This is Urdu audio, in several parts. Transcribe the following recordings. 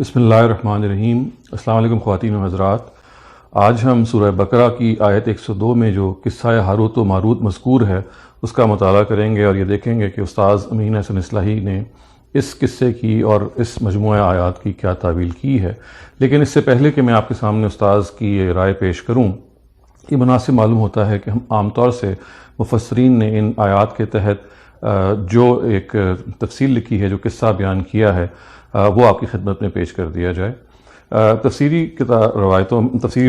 بسم اللہ الرحمن الرحیم۔ السلام علیکم خواتین و حضرات۔ آج ہم سورہ بقرہ کی آیت 102 میں جو قصہ ہاروت و ماروت مذکور ہے اس کا مطالعہ کریں گے اور یہ دیکھیں گے کہ استاذ امین احسن اصلاحی نے اس قصے کی اور اس مجموعہ آیات کی کیا تعویل کی ہے۔ لیکن اس سے پہلے کہ میں آپ کے سامنے استاذ کی یہ رائے پیش کروں، یہ مناسب معلوم ہوتا ہے کہ ہم عام طور سے مفسرین نے ان آیات کے تحت جو ایک تفصیل لکھی ہے، جو قصہ بیان کیا ہے، وہ آپ کی خدمت میں پیش کر دیا جائے۔ تفسیری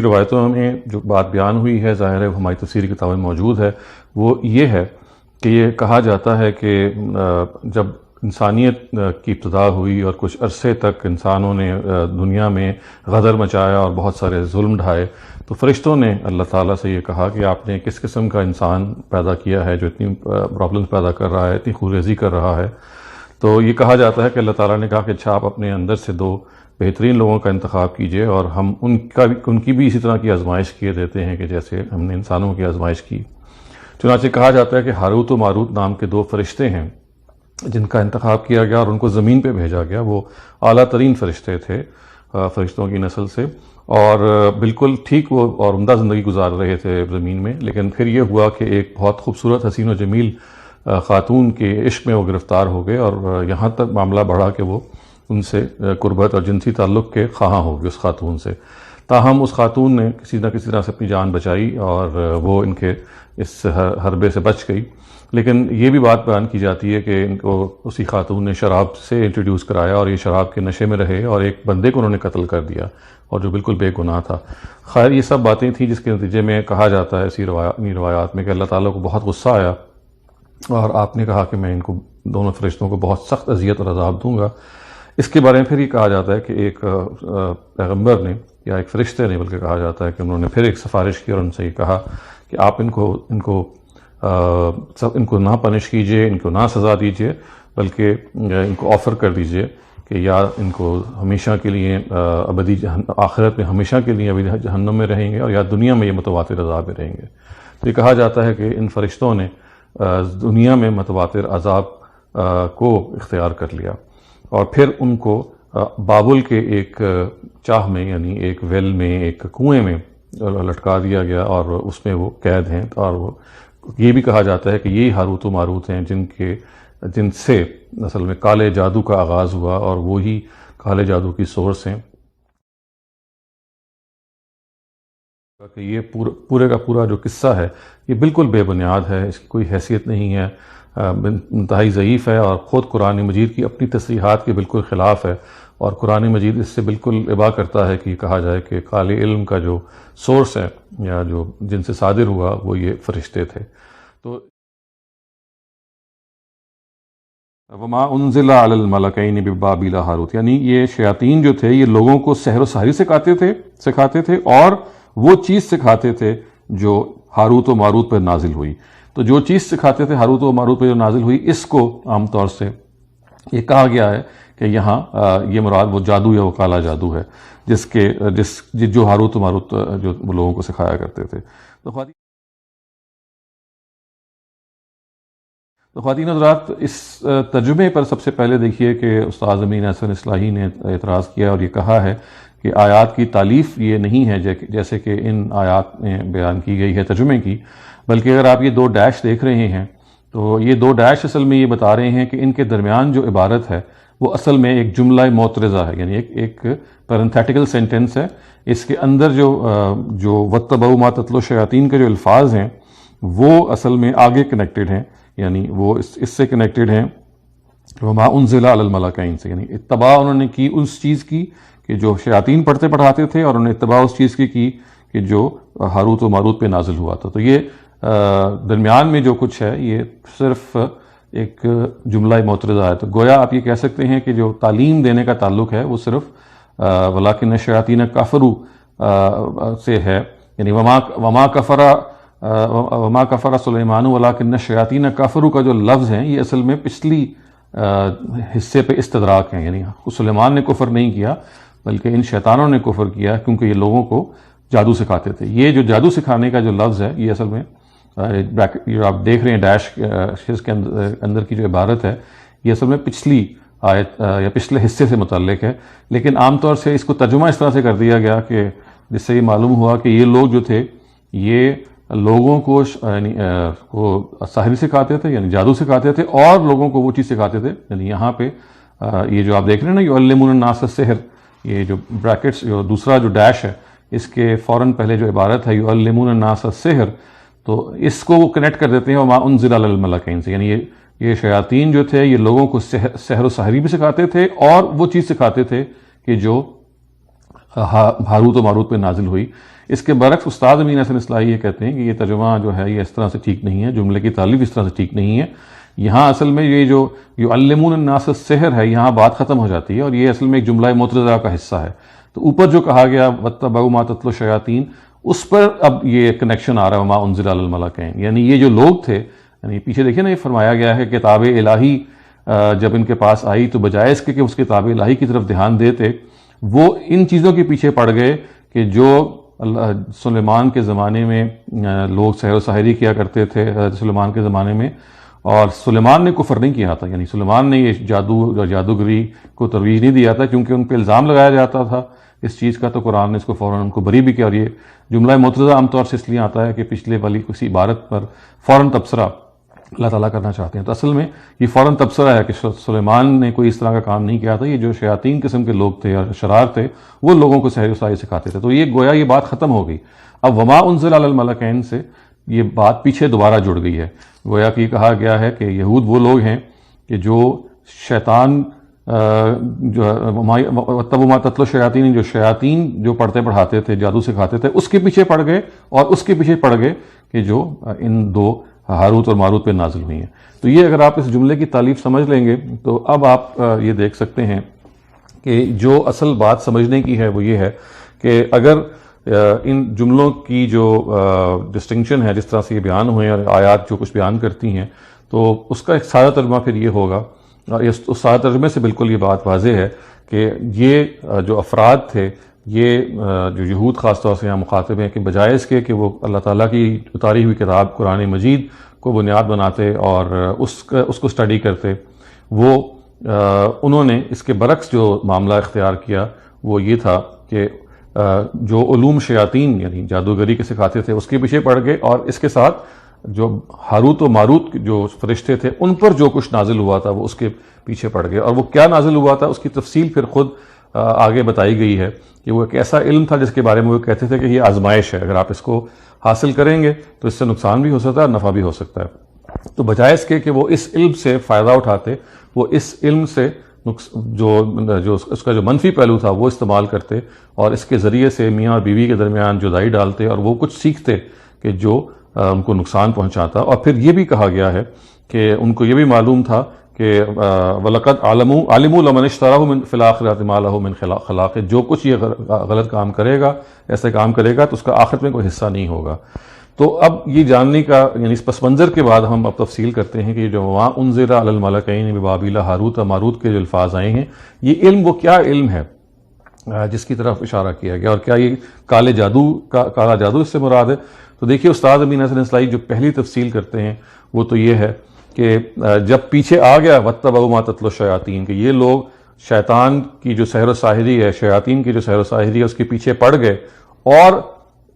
روایتوں میں جو بات بیان ہوئی ہے، ظاہر ہے ہماری تفسیری کتابیں موجود ہے، وہ یہ ہے کہ یہ کہا جاتا ہے کہ جب انسانیت کی ابتدا ہوئی اور کچھ عرصے تک انسانوں نے دنیا میں غدر مچایا اور بہت سارے ظلم ڈھائے، تو فرشتوں نے اللہ تعالیٰ سے یہ کہا کہ آپ نے کس قسم کا انسان پیدا کیا ہے جو اتنی پرابلمز پیدا کر رہا ہے، اتنی خونریزی کر رہا ہے۔ تو یہ کہا جاتا ہے کہ اللہ تعالیٰ نے کہا کہ اچھا، آپ اپنے اندر سے دو بہترین لوگوں کا انتخاب کیجئے اور ہم ان کی بھی اسی طرح کی آزمائش کیے دیتے ہیں کہ جیسے ہم نے انسانوں کی آزمائش کی۔ چنانچہ کہا جاتا ہے کہ ہاروت و ماروت نام کے دو فرشتے ہیں جن کا انتخاب کیا گیا اور ان کو زمین پہ بھیجا گیا۔ وہ اعلیٰ ترین فرشتے تھے فرشتوں کی نسل سے، اور بالکل ٹھیک وہ اور عمدہ زندگی گزار رہے تھے زمین میں۔ لیکن پھر یہ ہوا کہ ایک بہت خوبصورت حسین و جمیل خاتون کے عشق میں وہ گرفتار ہو گئے، اور یہاں تک معاملہ بڑھا کہ وہ ان سے قربت اور جنسی تعلق کے خواہاں ہو گئے اس خاتون سے۔ تاہم اس خاتون نے کسی نہ کسی طرح سے اپنی جان بچائی اور وہ ان کے اس حربے سے بچ گئی۔ لیکن یہ بھی بات بیان کی جاتی ہے کہ ان کو اسی خاتون نے شراب سے انٹروڈیوس کرایا اور یہ شراب کے نشے میں رہے اور ایک بندے کو انہوں نے قتل کر دیا، اور جو بالکل بے گناہ تھا۔ خیر، یہ سب باتیں تھیں جس کے نتیجے میں کہا جاتا ہے اسی روایات میں کہ اللہ تعالیٰ کو بہت غصہ آیا اور آپ نے کہا کہ میں ان کو دونوں فرشتوں کو بہت سخت اذیت اور عذاب دوں گا۔ اس کے بارے میں پھر یہ کہا جاتا ہے کہ ایک پیغمبر نے یا ایک فرشتے نے، بلکہ کہا جاتا ہے کہ انہوں نے پھر ایک سفارش کی اور ان سے یہ کہا کہ آپ ان کو نہ پنش کیجئے، ان کو نہ سزا دیجئے، بلکہ ان کو آفر کر دیجئے کہ یا ان کو ہمیشہ کے لیے ابدی آخرت میں ہمیشہ کے لیے ابدی جہنم میں رہیں گے، اور یا دنیا میں یہ متواتر عذاب میں رہیں گے۔ تو یہ کہا جاتا ہے کہ ان فرشتوں نے دنیا میں متواتر عذاب کو اختیار کر لیا، اور پھر ان کو بابل کے ایک چاہ میں، یعنی ایک ویل میں، ایک کنویں میں لٹکا دیا گیا، اور اس میں وہ قید ہیں۔ اور وہ یہ بھی کہا جاتا ہے کہ یہی ہاروت و ماروت ہیں جن سے اصل میں کالے جادو کا آغاز ہوا، اور وہی کالے جادو کی سورس ہیں۔ کہ یہ پورے کا پورا جو قصہ ہے یہ بالکل بے بنیاد ہے، اس کی کوئی حیثیت نہیں ہے، انتہائی ضعیف ہے، اور خود قرآن مجید کی اپنی تصریحات کے بالکل خلاف ہے، اور قرآن مجید اس سے بالکل ابا کرتا ہے کہ کہا جائے کہ کالے علم کا جو سورس ہے یا جو جن سے صادر ہوا وہ یہ فرشتے تھے۔ تو وما انزل علی الملکین ببابل ہاروت، یعنی یہ شیاطین جو تھے یہ لوگوں کو سحر و سحری سکھاتے تھے اور وہ چیز سکھاتے تھے جو ہاروت و ماروت پر نازل ہوئی۔ تو جو چیز سکھاتے تھے ہاروت و ماروت پر جو نازل ہوئی، اس کو عام طور سے یہ کہا گیا ہے کہ یہاں یہ مراد وہ جادو یا وہ کالا جادو ہے جو ہاروت و ماروت جو وہ لوگوں کو سکھایا کرتے تھے۔ تو خواتین حضرات، اس ترجمے پر سب سے پہلے دیکھیے کہ استاذ امین احسن اصلاحی نے اعتراض کیا اور یہ کہا ہے کہ آیات کی تالیف یہ نہیں ہے جیسے کہ ان آیات میں بیان کی گئی ہے ترجمے کی، بلکہ اگر آپ یہ دو ڈیش دیکھ رہے ہیں تو یہ دو ڈیش اصل میں یہ بتا رہے ہیں کہ ان کے درمیان جو عبارت ہے وہ اصل میں ایک جملہ معترضہ ہے، یعنی ایک پیرنتھیٹیکل سینٹنس ہے۔ اس کے اندر جو وَاتَّبَعُوا مَا تَتْلُو الشَّيَاطِينُ کے جو الفاظ ہیں وہ اصل میں آگے کنیکٹڈ ہیں، یعنی وہ اس سے کنیکٹڈ ہیں وَمَا أُنزِلَ عَلَى الْمَلَكَيْنِ سے، یعنی اتباع انہوں نے کی اس چیز کی کہ جو شیاطین پڑھاتے تھے، اور انہوں نے اتباع اس چیز کی کہ جو ہاروت و ماروت پہ نازل ہوا تھا۔ تو یہ درمیان میں جو کچھ ہے یہ صرف ایک جملہ معترضہ ہے۔ تو گویا آپ یہ کہہ سکتے ہیں کہ جو تعلیم دینے کا تعلق ہے وہ صرف وَلَٰكِنَّ الشَّيَاطِينَ كَفَرُوا سے ہے، یعنی وما کفر سلیمان وَلَٰكِنَّ الشَّيَاطِينَ كَفَرُوا کا جو لفظ ہیں یہ اصل میں پچھلی حصے پہ استدراک ہیں، یعنی سلیمان نے کفر نہیں کیا بلکہ ان شیطانوں نے کفر کیا، کیونکہ یہ لوگوں کو جادو سکھاتے تھے۔ یہ جو جادو سکھانے کا جو لفظ ہے یہ اصل میں جو آپ دیکھ رہے ہیں ڈیش کے اندر کی جو عبارت ہے یہ اصل میں پچھلی آیت یا پچھلے حصے سے متعلق ہے، لیکن عام طور سے اس کو ترجمہ اس طرح سے کر دیا گیا کہ جس سے یہ معلوم ہوا کہ یہ لوگ جو تھے یہ لوگوں کو یعنی ساحری سکھاتے تھے، یعنی جادو سکھاتے تھے، اور لوگوں کو وہ چیز سکھاتے تھے. یعنی یہاں پہ یہ جو آپ دیکھ رہے ہیں نا یعلمون الناس السحر، یہ جو بریکٹس جو دوسرا جو ڈیش ہے اس کے فوراً پہلے جو عبارت ہے یعلمون الناس السحر، تو اس کو وہ کنیکٹ کر دیتے ہیں وما انزل علی الملکین سے. یعنی یہ شیاطین جو تھے یہ لوگوں کو سحر و سحری بھی سکھاتے تھے اور وہ چیز سکھاتے تھے کہ جو ہاروت و ماروت پہ نازل ہوئی. اس کے برعکس استاد امین حسن اصلاحی یہ کہتے ہیں کہ یہ ترجمہ جو ہے یہ اس طرح سے ٹھیک نہیں ہے، جملے کی تعلیف اس طرح سے ٹھیک نہیں ہے. یہاں اصل میں یہ جو یعلمون الناس السحر ہے یہاں بات ختم ہو جاتی ہے، اور یہ اصل میں ایک جملہ معترضہ کا حصہ ہے. تو اوپر جو کہا گیا واتبعوا ما تتلو الشیاطین، اس پر اب یہ کنیکشن آ رہا ہے وما انزل علی الملکین. یعنی یہ جو لوگ تھے، یعنی پیچھے دیکھیں نا یہ فرمایا گیا ہے کہ کتاب الہی جب ان کے پاس آئی تو بجائے اس کے کہ اس کتاب الہی کی طرف دھیان دیتے، وہ ان چیزوں کے پیچھے پڑ گئے کہ جو سلیمان کے زمانے میں لوگ سحر و ساحری کیا کرتے تھے سلیمان کے زمانے میں، اور سلیمان نے کفر نہیں کیا تھا. یعنی سلیمان نے یہ جادو اور جادوگری کو ترویج نہیں دیا تھا کیونکہ ان پہ الزام لگایا جاتا تھا اس چیز کا، تو قرآن نے اس کو فوراً ان کو بری بھی کیا. اور یہ جملہ معترضہ عام طور سے اس لیے آتا ہے کہ پچھلے والی کسی عبارت پر فوراً تبصرہ اللہ تعالیٰ کرنا چاہتے ہیں. تو اصل میں یہ فوراً تبصرہ ہے کہ سلیمان نے کوئی اس طرح کا کام نہیں کیا تھا. یہ جو شیاطین قسم کے لوگ تھے اور شرار تھے وہ لوگوں کو سحر و ساحری سکھاتے تھے. تو یہ گویا یہ بات ختم ہو گئی. اب وما انزل علی الملکین سے یہ بات پیچھے دوبارہ جڑ گئی ہے. گویا کہ یہ کہا گیا ہے کہ یہود وہ لوگ ہیں کہ جو شیطان واتبعوا ما تتلو الشیاطین، جو شیاطین جو پڑھتے پڑھاتے تھے جادو سکھاتے تھے اس کے پیچھے پڑ گئے، اور اس کے پیچھے پڑ گئے کہ جو ان دو ہاروت اور ماروت پہ نازل ہوئی ہیں. تو یہ اگر آپ اس جملے کی تعلیف سمجھ لیں گے تو اب آپ یہ دیکھ سکتے ہیں کہ جو اصل بات سمجھنے کی ہے وہ یہ ہے کہ اگر ان جملوں کی جو ڈسٹنکشن ہے جس طرح سے یہ بیان ہوئے اور آیات جو کچھ بیان کرتی ہیں، تو اس کا ایک سادہ ترجمہ پھر یہ ہوگا، اور اس سادہ ترجمے سے بالکل یہ بات واضح ہے کہ یہ جو افراد تھے، یہ جو یہود خاص طور سے یہاں مخاطب ہیں، کہ بجائے اس کے کہ وہ اللہ تعالیٰ کی اتاری ہوئی کتاب قرآن مجید کو بنیاد بناتے اور اس کو اسٹڈی کرتے، وہ انہوں نے اس کے برعکس جو معاملہ اختیار کیا وہ یہ تھا کہ جو علوم شیاطین یعنی جادوگری کے سکھاتے تھے اس کے پیچھے پڑ گئے، اور اس کے ساتھ جو ہاروت و ماروت جو فرشتے تھے ان پر جو کچھ نازل ہوا تھا وہ اس کے پیچھے پڑ گئے. اور وہ کیا نازل ہوا تھا اس کی تفصیل پھر خود آگے بتائی گئی ہے کہ وہ ایک ایسا علم تھا جس کے بارے میں وہ کہتے تھے کہ یہ آزمائش ہے، اگر آپ اس کو حاصل کریں گے تو اس سے نقصان بھی ہو سکتا ہے اور نفع بھی ہو سکتا ہے. تو بجائے اس کے کہ وہ اس علم سے فائدہ اٹھاتے، وہ اس علم سے جو اس کا جو منفی پہلو تھا وہ استعمال کرتے، اور اس کے ذریعے سے میاں اور بیوی کے درمیان جدائی ڈالتے اور وہ کچھ سیکھتے کہ جو ان کو نقصان پہنچاتا. اور پھر یہ بھی کہا گیا ہے کہ ان کو یہ بھی معلوم تھا کہ وَلَقَدْ عَلِمُوا لَمَنِ اشْتَرَاهُ فِي الْآخِرَةِ مَا لَهُ مِنْ خَلَاقٍ، جو کچھ یہ غلط کام کرے گا، ایسے کام کرے گا تو اس کا آخرت میں کوئی حصہ نہیں ہوگا. تو اب یہ جاننے کا یعنی اس پس منظر کے بعد ہم اب تفصیل کرتے ہیں کہ جو وَمَا أُنزِلَ عَلَى الْمَلَكَيْنِ بِبَابِلَ ہاروت و ماروت کے جو الفاظ آئے ہیں، یہ علم وہ کیا علم ہے جس کی طرف اشارہ کیا گیا، اور کیا یہ کالا جادو اس سے مراد ہے. تو دیکھیے استاد امین حسن اصلاحی جو پہلی تفصیل کرتے ہیں وہ تو یہ ہے کہ جب پیچھے آ گیا واتبعوا ما تتلو الشیاطین، کہ یہ لوگ شیطان کی جو سحر و ساحری ہے، شیاطین کی جو سحر و ساحری ہے اس کے پیچھے پڑ گئے، اور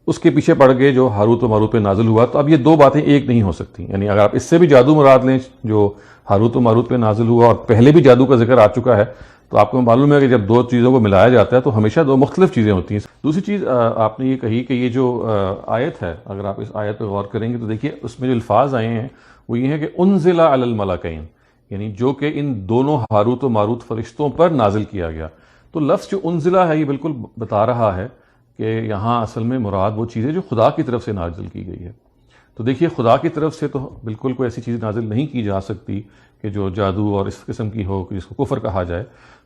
اس کے پیچھے پڑ گئے جو ہاروت و ماروت پہ نازل ہوا. تو اب یہ دو باتیں ایک نہیں ہو سکتی. یعنی اگر آپ اس سے بھی جادو مراد لیں جو ہاروت و ماروت پہ نازل ہوا، اور پہلے بھی جادو کا ذکر آ چکا ہے، تو آپ کو معلوم ہے کہ جب دو چیزوں کو ملایا جاتا ہے تو ہمیشہ دو مختلف چیزیں ہوتی ہیں. دوسری چیز آپ نے یہ کہی کہ یہ جو آیت ہے، اگر آپ اس آیت پہ غور کریں گے تو دیکھیے اس میں جو الفاظ آئے ہیں وہ یہ ہے کہ انزل علی الملکین، یعنی جو کہ ان دونوں ہاروت و ماروت فرشتوں پر نازل کیا گیا. تو لفظ جو انزلہ ہے یہ بالکل بتا رہا ہے کہ یہاں اصل میں مراد وہ چیز ہے جو خدا کی طرف سے نازل کی گئی ہے. تو دیکھیے خدا کی طرف سے تو بالکل کوئی ایسی چیز نازل نہیں کی جا سکتی کہ جو جادو اور اس قسم کی ہو جس کو کفر کہا جائے.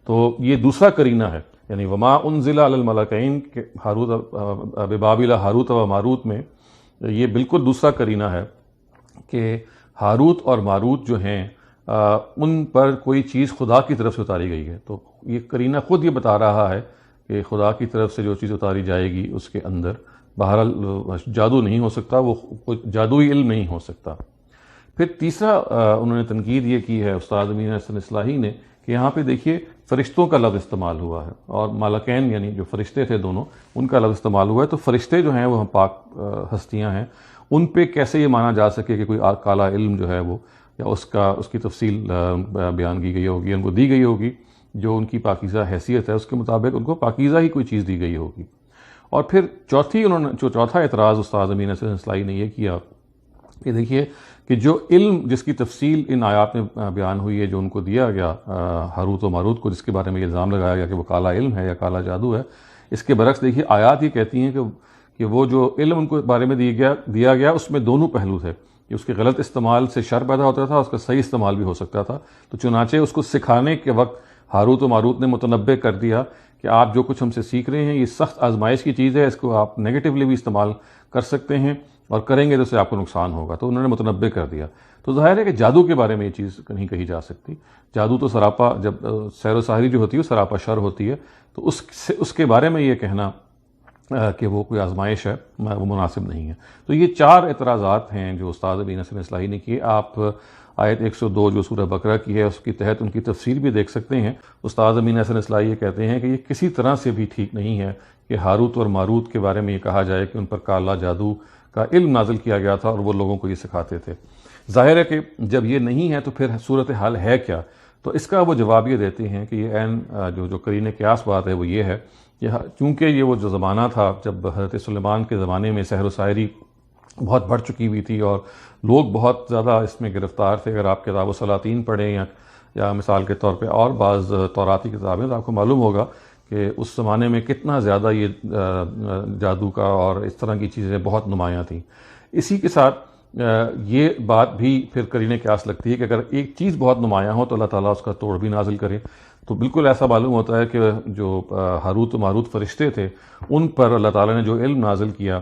تو یہ دوسرا قرینہ ہے، یعنی وما انزل علی الملکین کے ہاروت ببابل ہاروت و ماروت میں یہ بالکل دوسرا قرینہ ہے کہ ہاروت اور ماروت جو ہیں ان پر کوئی چیز خدا کی طرف سے اتاری گئی ہے. تو یہ قرینہ خود یہ بتا رہا ہے کہ خدا کی طرف سے جو چیز اتاری جائے گی اس کے اندر بہرحال جادو نہیں ہو سکتا، وہ جادوئی علم نہیں ہو سکتا. پھر تیسرا انہوں نے تنقید یہ کی ہے استاد امین حسن اصلاحی نے کہ کہ یہاں پہ دیکھیے فرشتوں کا لفظ استعمال ہوا ہے اور ملکین یعنی جو فرشتے تھے دونوں ان کا لفظ استعمال ہوا ہے. تو فرشتے جو ہیں وہ پاک ہستیاں ہیں, ان پہ کیسے یہ مانا جا سکے کہ کوئی کالا علم جو ہے وہ یا اس کی تفصیل بیان کی گئی ہوگی, ان کو دی گئی ہوگی جو ان کی پاکیزہ حیثیت ہے اس کے مطابق ان کو پاکیزہ ہی کوئی چیز دی گئی ہوگی. اور پھر چوتھا اعتراض استاد امین حسن اصلاحی نے یہ کیا کہ دیکھیے کہ جو علم جس کی تفصیل ان آیات میں بیان ہوئی ہے, جو ان کو دیا گیا ہاروت و ماروت کو, جس کے بارے میں یہ الزام لگایا گیا کہ وہ کالا علم ہے یا کالا جادو ہے, اس کے برعکس دیکھیے آیات یہ کہتی ہیں کہ وہ جو علم ان کو بارے میں دیا گیا اس میں دونوں پہلو تھے کہ اس کے غلط استعمال سے شر پیدا ہوتا تھا, اس کا صحیح استعمال بھی ہو سکتا تھا. تو چنانچہ اس کو سکھانے کے وقت ہاروت و ماروت نے متنبع کر دیا کہ آپ جو کچھ ہم سے سیکھ رہے ہیں یہ سخت آزمائش کی چیز ہے, اس کو آپ نیگیٹیولی بھی استعمال کر سکتے ہیں اور کریں گے تو اس سے آپ کو نقصان ہوگا. تو انہوں نے متنبع کر دیا. تو ظاہر ہے کہ جادو کے بارے میں یہ چیز نہیں کہی جا سکتی. جادو تو سراپا, جب سحر و ساحری جو ہوتی ہے وہ سراپا شر ہوتی ہے, تو اس کے بارے میں یہ کہنا کہ وہ کوئی آزمائش ہے وہ مناسب نہیں ہے. تو یہ 4 اعتراضات ہیں جو استاد امین حسن اصلاحی نے کیے. آپ آیت 102 جو سورہ بقرہ کی ہے اس کے تحت ان کی تفسیر بھی دیکھ سکتے ہیں. استاد امین حسن اصلاحی یہ کہتے ہیں کہ یہ کسی طرح سے بھی ٹھیک نہیں ہے کہ ہاروت اور ماروت کے بارے میں یہ کہا جائے کہ ان پر کالا جادو کا علم نازل کیا گیا تھا اور وہ لوگوں کو یہ سکھاتے تھے. ظاہر ہے کہ جب یہ نہیں ہے تو پھر صورتحال ہے کیا؟ تو اس کا وہ جواب یہ دیتے ہیں کہ یہ عین جو قرین قیاس بات ہے وہ یہ ہے کہ چونکہ یہ وہ جو زمانہ تھا جب حضرت سلیمان کے زمانے میں سحر و ساحری بہت بڑھ چکی ہوئی تھی اور لوگ بہت زیادہ اس میں گرفتار تھے. اگر آپ کتاب السلاطین پڑھیں یا مثال کے طور پہ اور بعض توراتی کتابیں, تو آپ کو معلوم ہوگا کہ اس زمانے میں کتنا زیادہ یہ جادو کا اور اس طرح کی چیزیں بہت نمایاں تھیں. اسی کے ساتھ یہ بات بھی پھر قرین قیاس لگتی ہے کہ اگر ایک چیز بہت نمایاں ہو تو اللہ تعالیٰ اس کا توڑ بھی نازل کرے. تو بالکل ایسا معلوم ہوتا ہے کہ جو ہاروت و ماروت فرشتے تھے ان پر اللہ تعالیٰ نے جو علم نازل کیا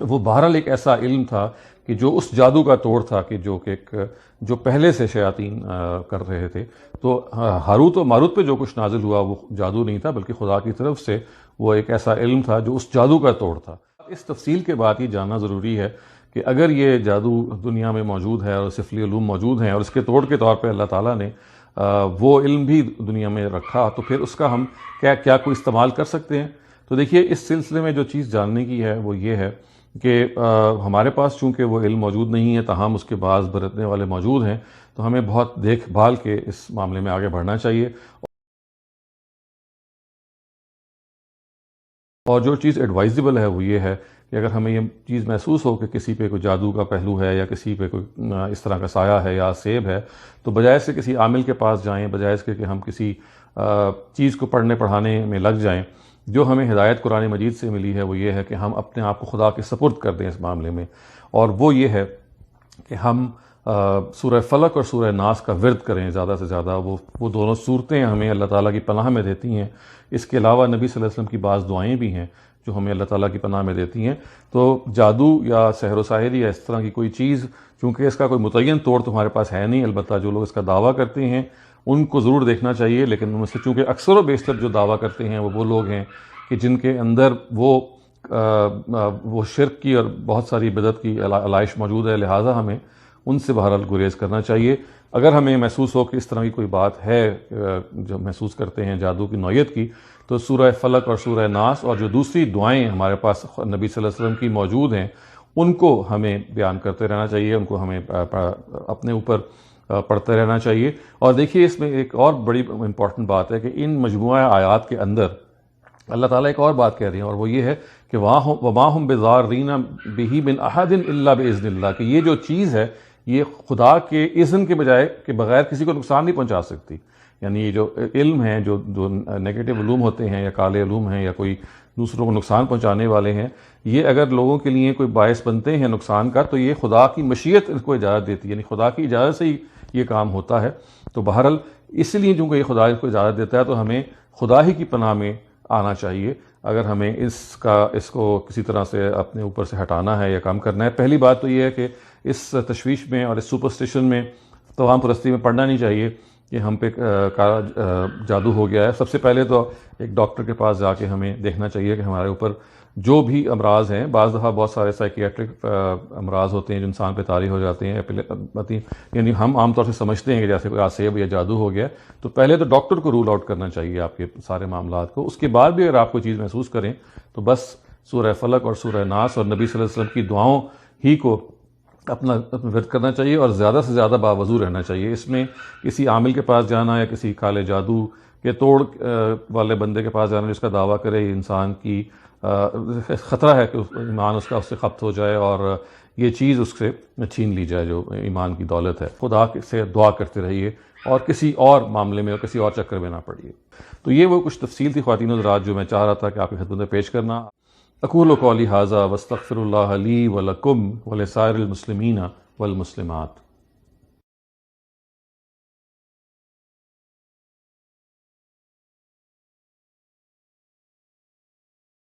وہ بہرحال ایک ایسا علم تھا کہ جو اس جادو کا توڑ تھا کہ جو پہلے سے شیاطین کر رہے تھے. تو ہاروت و ماروت پہ جو کچھ نازل ہوا وہ جادو نہیں تھا بلکہ خدا کی طرف سے وہ ایک ایسا علم تھا جو اس جادو کا توڑ تھا. اس تفصیل کے بعد یہ جاننا ضروری ہے کہ اگر یہ جادو دنیا میں موجود ہے اور سفلی علوم موجود ہیں اور اس کے توڑ کے طور پہ اللہ تعالیٰ نے وہ علم بھی دنیا میں رکھا, تو پھر اس کا ہم کیا کوئی استعمال کر سکتے ہیں؟ تو دیکھیے اس سلسلے میں جو چیز جاننے کی ہے وہ یہ ہے کہ ہمارے پاس چونکہ وہ علم موجود نہیں ہے تاہم اس کے بعض برتنے والے موجود ہیں, تو ہمیں بہت دیکھ بھال کے اس معاملے میں آگے بڑھنا چاہیے. اور جو چیز ایڈوائزیبل ہے وہ یہ ہے کہ اگر ہمیں یہ چیز محسوس ہو کہ کسی پہ کوئی جادو کا پہلو ہے یا کسی پہ کوئی اس طرح کا سایہ ہے یا سیب ہے, تو بجائے سے کسی عامل کے پاس جائیں, بجائے اس کے کہ ہم کسی چیز کو پڑھنے پڑھانے میں لگ جائیں, جو ہمیں ہدایت قرآن مجید سے ملی ہے وہ یہ ہے کہ ہم اپنے آپ کو خدا کے سپرد کر دیں اس معاملے میں. اور وہ یہ ہے کہ ہم سورہ فلق اور سورہ ناس کا ورد کریں زیادہ سے زیادہ. وہ دونوں صورتیں ہمیں اللہ تعالیٰ کی پناہ میں دیتی ہیں. اس کے علاوہ نبی صلی اللہ علیہ وسلم کی بعض دعائیں بھی ہیں جو ہمیں اللہ تعالیٰ کی پناہ میں دیتی ہیں. تو جادو یا سحر و ساحری یا اس طرح کی کوئی چیز, چونکہ اس کا کوئی متعین طور تو ہمارے پاس ہے نہیں, البتہ جو لوگ اس کا دعویٰ کرتے ہیں ان کو ضرور دیکھنا چاہیے. لیکن ان میں سے چونکہ اکثر و بیشتر جو دعویٰ کرتے ہیں وہ لوگ ہیں کہ جن کے اندر وہ شرک کی اور بہت ساری بدعت کی علائش موجود ہے, لہٰذا ہمیں ان سے بہرحال گریز کرنا چاہیے. اگر ہمیں محسوس ہو کہ اس طرح کی کوئی بات ہے جو محسوس کرتے ہیں جادو کی نوعیت کی, تو سورہ فلق اور سورہ ناس اور جو دوسری دعائیں ہمارے پاس نبی صلی اللہ علیہ وسلم کی موجود ہیں ان کو ہمیں بیان کرتے رہنا چاہیے, ان کو ہمیں اپنے اوپر پڑھتے رہنا چاہیے. اور دیکھیے اس میں ایک اور بڑی امپورٹنٹ بات ہے کہ ان مجموعہ آیات کے اندر اللہ تعالیٰ ایک اور بات کہہ رہی ہیں, اور وہ یہ ہے کہ وَمَا هُمْ بِضَارِّينَ بِهِ مِنْ أَحَدٍ إِلَّا بِإِذْنِ اللَّهِ, کہ یہ جو چیز ہے یہ خدا کے اذن کے بجائے کہ بغیر کسی کو نقصان نہیں پہنچا سکتی. یعنی یہ جو علم ہیں جو نیگیٹو علوم ہوتے ہیں یا کالے علوم ہیں یا کوئی دوسروں کو نقصان پہنچانے والے ہیں, یہ اگر لوگوں کے لیے کوئی باعث بنتے ہیں نقصان کا تو یہ خدا کی مشیت ان کو اجازت دیتی ہے, یعنی خدا کی اجازت سے ہی یہ کام ہوتا ہے. تو بہرحال اس لیے چونکہ یہ خدا اس کو اجازت دیتا ہے تو ہمیں خدا ہی کی پناہ میں آنا چاہیے اگر ہمیں اس کو کسی طرح سے اپنے اوپر سے ہٹانا ہے یا کام کرنا ہے. پہلی بات تو یہ ہے کہ اس تشویش میں اور اس سپرسٹیشن میں توہم پرستی میں پڑنا نہیں چاہیے کہ ہم پہ کالا جادو ہو گیا ہے، سب سے پہلے تو ایک ڈاکٹر کے پاس جا کے ہمیں دیکھنا چاہیے کہ ہمارے اوپر جو بھی امراض ہیں، بعض دفعہ بہت سارے سائیکیٹرک امراض ہوتے ہیں جو انسان پہ طاری ہو جاتے ہیں، یعنی ہم عام طور سے سمجھتے ہیں کہ جیسے کوئی آسیب یا جادو ہو گیا، تو پہلے تو ڈاکٹر کو رول آؤٹ کرنا چاہیے آپ کے سارے معاملات کو. اس کے بعد بھی اگر آپ کوئی چیز محسوس کریں تو بس سورہ فلق اور سورہ ناس اور نبی صلی اللہ علیہ وسلم کی دعاؤں ہی کو اپنا ورد کرنا چاہیے، اور زیادہ سے زیادہ باوضو رہنا چاہیے. اس میں کسی عامل کے پاس جانا یا کسی کالے جادو کے توڑ والے بندے کے پاس جانا جس کا دعویٰ کرے، انسان کی خطرہ ہے کہ ایمان اس کا اس سے ختم ہو جائے اور یہ چیز اس سے چھین لی جائے جو ایمان کی دولت ہے. خدا سے دعا کرتے رہیے اور کسی اور معاملے میں اور کسی اور چکر میں نہ پڑیے. تو یہ وہ کچھ تفصیل تھی خواتین و حضرات جو میں چاہ رہا تھا کہ آپ کی خدمت میں پیش کرنا. اقول قولی ھذا واستغفر اللہ لی ولکم ولسائر المسلمین والمسلمات.